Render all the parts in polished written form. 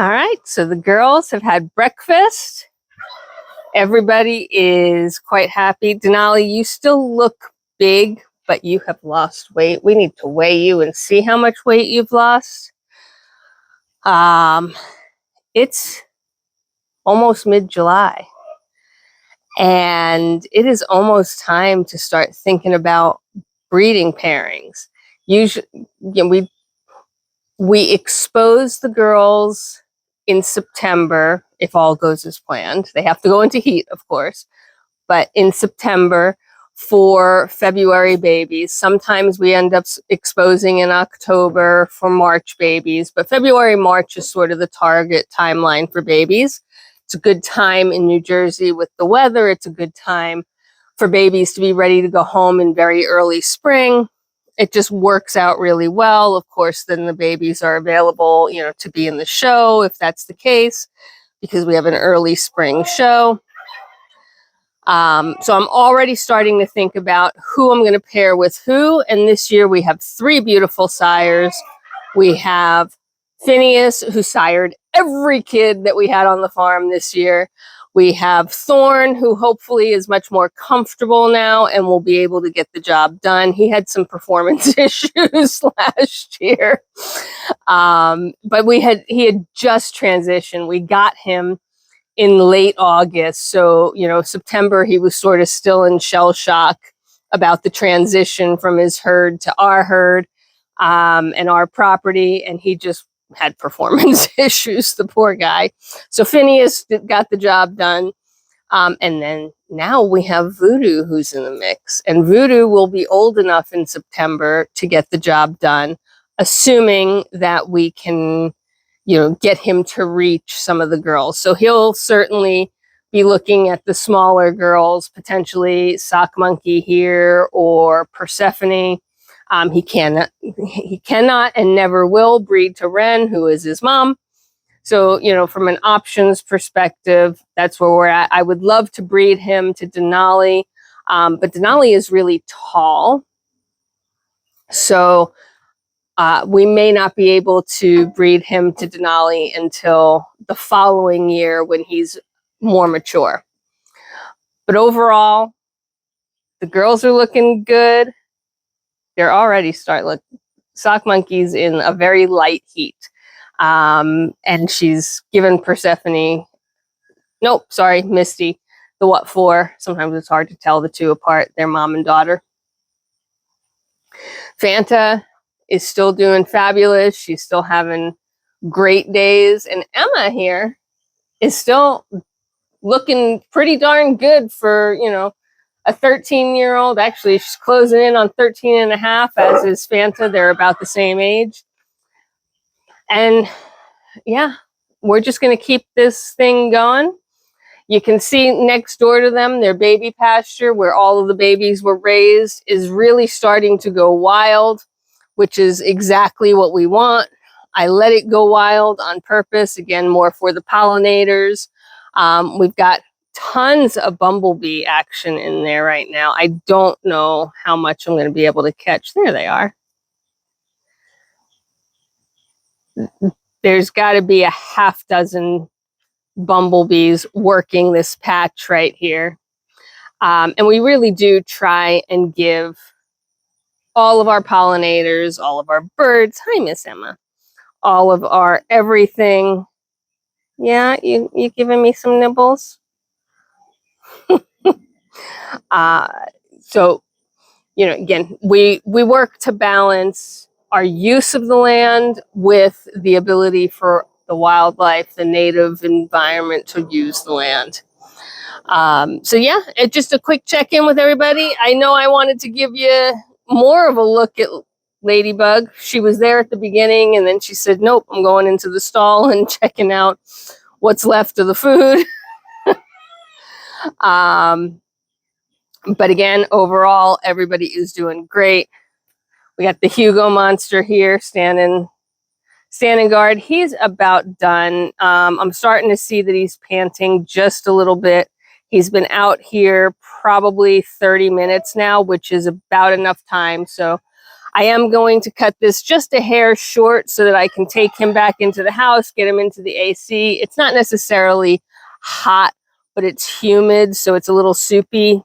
All right, so the girls have had breakfast. Everybody is quite happy. Denali, you still look big, but you have lost weight. We need to weigh you and see how much weight you've lost. It's almost mid-July, and it is almost time to start thinking about breeding pairings. Usually, we expose the girls in September if all goes as planned. They have to go into heat, of course, but in September for February babies. Sometimes we end up exposing in October for March babies, but February, March is sort of the target timeline for babies. It's a good time in New Jersey with the weather. It's a good time for babies to be ready to go home in very early spring. It just works out really well. Of course, then the babies are available, to be in the show if that's the case, because we have an early spring show. So I'm already starting to think about who I'm going to pair with who. And this year we have 3 beautiful sires. We have Phineas, who sired every kid that we had on the farm this year. We have Thorne, who hopefully is much more comfortable now and will be able to get the job done. He had some performance issues last year. But he had just transitioned. We got him in late August. So, September, he was sort of still in shell shock about the transition from his herd to our herd and our property. And he just had performance issues, the poor guy. So Phineas got the job done. And then now we have Voodoo who's in the mix. And Voodoo will be old enough in September to get the job done, assuming that we can get him to reach some of the girls. So he'll certainly be looking at the smaller girls, potentially Sock Monkey here or Persephone. He cannot and never will breed to Wren, who is his mom. So, from an options perspective, that's where we're at. I would love to breed him to Denali, but Denali is really tall. So we may not be able to breed him to Denali until the following year when he's more mature. But overall, the girls are looking good. They're already Sock Monkey's in a very light heat. And she's given Misty, the what for. Sometimes it's hard to tell the two apart. They're mom and daughter. Fanta is still doing fabulous. She's still having great days. And Emma here is still looking pretty darn good for, a 13-year-old. Actually, she's closing in on 13 and a half, as is Fanta. They're about the same age. And yeah, we're just going to keep this thing going. You can see next door to them, their baby pasture, where all of the babies were raised, is really starting to go wild, which is exactly what we want. I let it go wild on purpose, again, more for the pollinators. We've got tons of bumblebee action in there right now. I don't know how much I'm going to be able to catch. There they are. There's got to be a half dozen bumblebees working this patch right here. And we really do try and give all of our pollinators, all of our birds, hi, Miss Emma, all of our everything. Yeah, you giving me some nibbles? So, again, we work to balance our use of the land with the ability for the wildlife, the native environment to use the land. So yeah, just a quick check-in with everybody. I know I wanted to give you more of a look at Ladybug. She was there at the beginning, and then she said, nope, I'm going into the stall and checking out what's left of the food. But again, overall, everybody is doing great. We got the Hugo monster here standing guard. He's about done. I'm starting to see that he's panting just a little bit. He's been out here probably 30 minutes now, which is about enough time. So I am going to cut this just a hair short so that I can take him back into the house, get him into the AC. It's not necessarily hot, but it's humid, so it's a little soupy,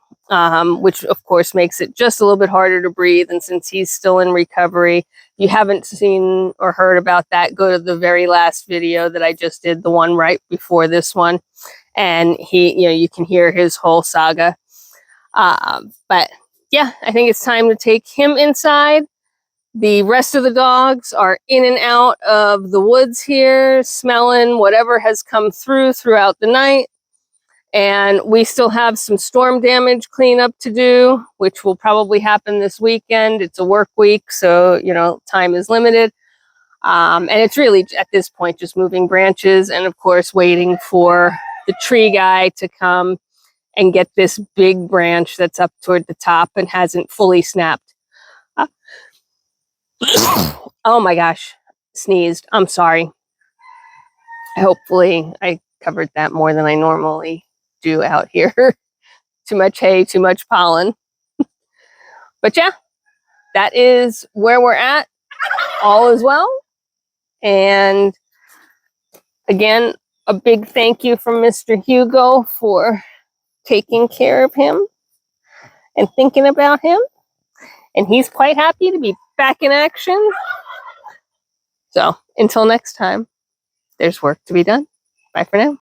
which of course makes it just a little bit harder to breathe. And since he's still in recovery, if you haven't seen or heard about that, go to the very last video that I just did, the one right before this one. And you can hear his whole saga. But yeah, I think it's time to take him inside. The rest of the dogs are in and out of the woods here, smelling whatever has come throughout the night. And we still have some storm damage cleanup to do, which will probably happen this weekend. It's a work week, so, time is limited. And it's really, at this point, just moving branches and, of course, waiting for the tree guy to come and get this big branch that's up toward the top and hasn't fully snapped. Oh my gosh, sneezed. I'm sorry. Hopefully I covered that more than I normally do out here. Too much hay, too much pollen. But yeah, that is where we're at. All is well. And again, a big thank you from Mr. Hugo for taking care of him and thinking about him. And he's quite happy to be back in action. So until next time, there's work to be done. Bye for now.